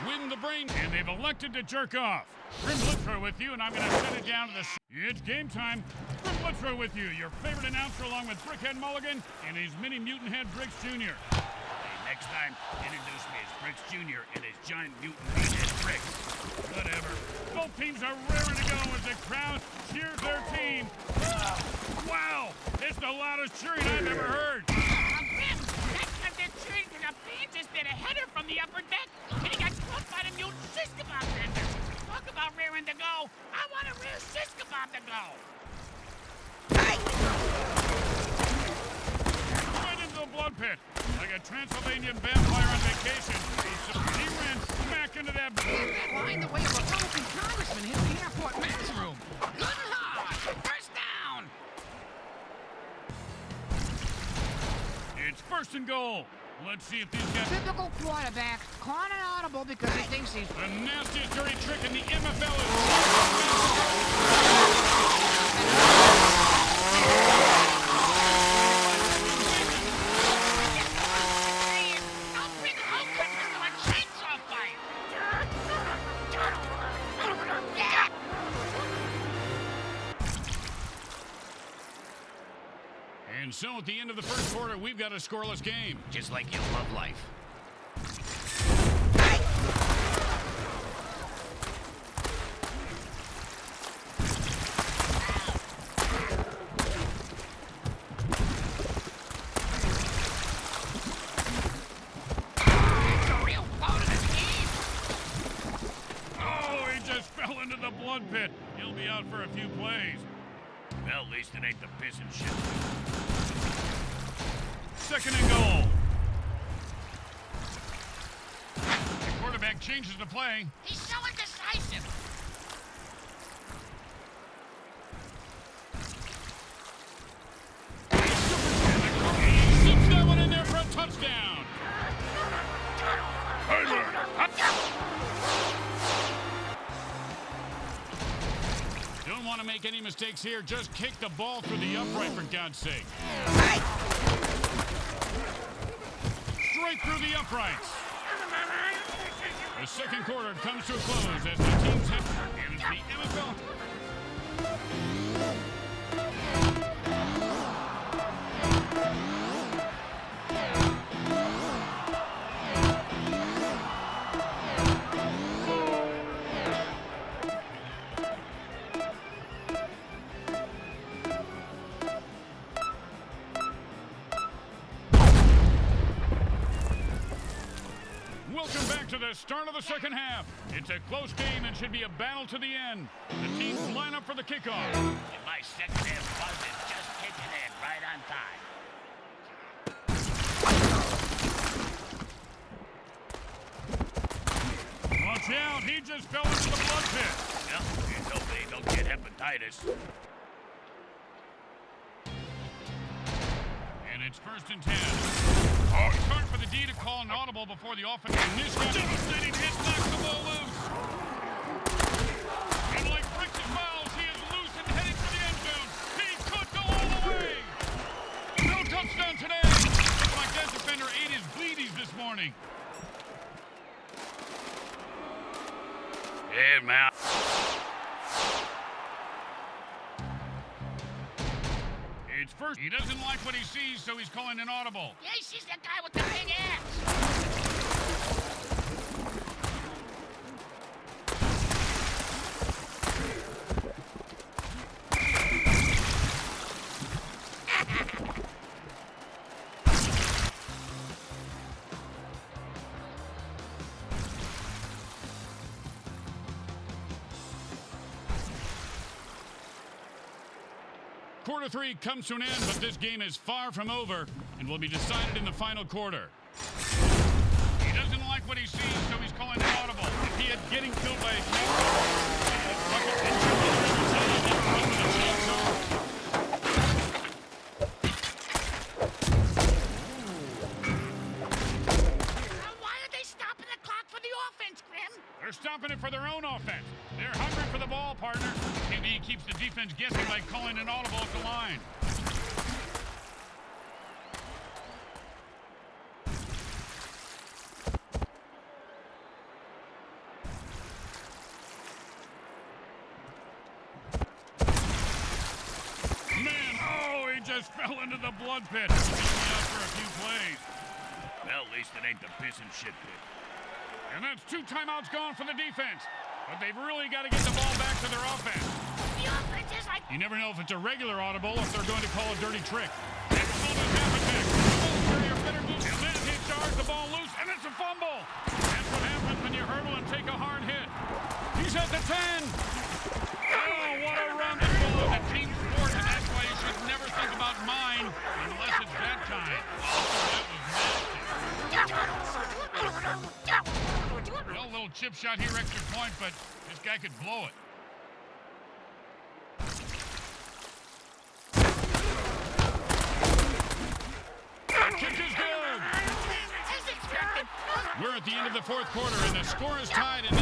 win the brain, and they've elected to jerk off. Grim Blitzer with you, and I'm going to send it down to the... It's game time. Grim Blitzer with you, your favorite announcer along with Brickhead Mulligan and his mini mutant head Briggs Jr. Hey, next time, introduce me as Briggs Jr. and his giant mutant head Briggs. Whatever. Both teams are raring to go as the crowd cheers their team. Wow! It's the loudest cheering I've ever heard. Grim, that's because they're cheering because a fan just did a header from the upper deck, and he got caught by the mutant Siskabob vendor. Talk about rearing to go. I want a rear Siskabob to go. Right into the blood pit. Like a Transylvanian vampire on vacation. He ran smack into that... Line the way a Republican congressman hit the airport men's room. Good Lord! First down! It's first and goal. Let's see if these guys... Typical quarterback, calling an audible because he thinks he's... The nastiest dirty trick in the MFL is... And so at the end of the first quarter, we've got a scoreless game. Just like you love life. It's a real blow to the team. Oh, he just fell into the blood pit. He'll be out for a few plays. Well, at least it ain't the piss and shit. Second and goal. The quarterback changes the play. He's so indecisive. He zips that one in there for a touchdown. Don't want to make any mistakes here. Just kick the ball through the upright, for God's sake. Straight through the uprights. The second quarter comes to a close as the teams have... And it's the MFL... Welcome back to the start of the second half. It's a close game and should be a battle to the end. The teams line up for the kickoff. And my second half buzz is just kicking in right on time. Watch out, he just fell into the blood pit. Well, here's hoping he don't get hepatitis. And it's first and 10. Oh, it's hard for the D to call an audible before the offense. And this guy devastating hit knocks the ball loose. And like bricks and miles, he is loose and heading for the end zone. He could go all the way. No touchdown today. Looks like that defender ate his Wheaties this morning. Yeah, man. It's first. He doesn't like what he sees, so he's calling an audible. Yeah, she's that guy with the big ass. Quarter three comes to an end, but this game is far from over and will be decided in the final quarter. He doesn't like what he sees, so he's calling an audible. If he had getting killed by a Why are they stopping the clock for the offense, Grim? They're stopping it for their own offense. They're hungry for the ball, partner. Maybe he keeps the defense guessing by calling an audible at the line. fell into the blood pit. He's out for a few plays. Well, at least it ain't the piss and shit pit. And that's 2 timeouts gone for the defense. But they've really got to get the ball back to their offense. The offense is like... You never know if it's a regular audible or if they're going to call a dirty trick. And the ball does happen next. And then he charges the ball loose, and it's a fumble. That's what happens when you hurdle and take a hard hit. He's at the 10. Oh, what a run to follow. The team sport, and that's why you should never think about mine unless it's that time. Well, a little chip shot here, extra point, but this guy could blow it. The kick is good. As expected. We're at the end of the 4th quarter, and the score is tied. And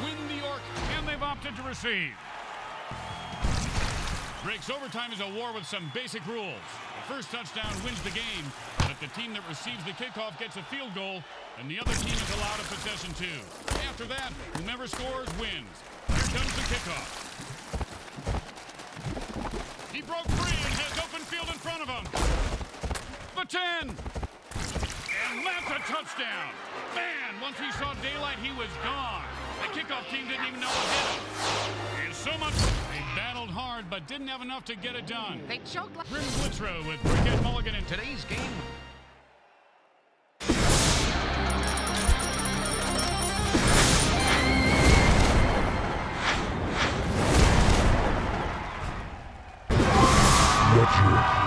win New York, and they've opted to receive. Breaks overtime is a war with some basic rules. The first touchdown wins the game, but the team that receives the kickoff gets a field goal, and the other team is allowed a possession too. After that, whomever scores wins. Here comes the kickoff. He broke free and has open field in front of him. The 10. And that's a touchdown. Man, once he saw daylight, he was gone. The kickoff team didn't even know it hit him. And so much. They battled hard, but didn't have enough to get it done. They choked like... Grim Blitzrow with Brickhead Mulligan in Today's game... Watch your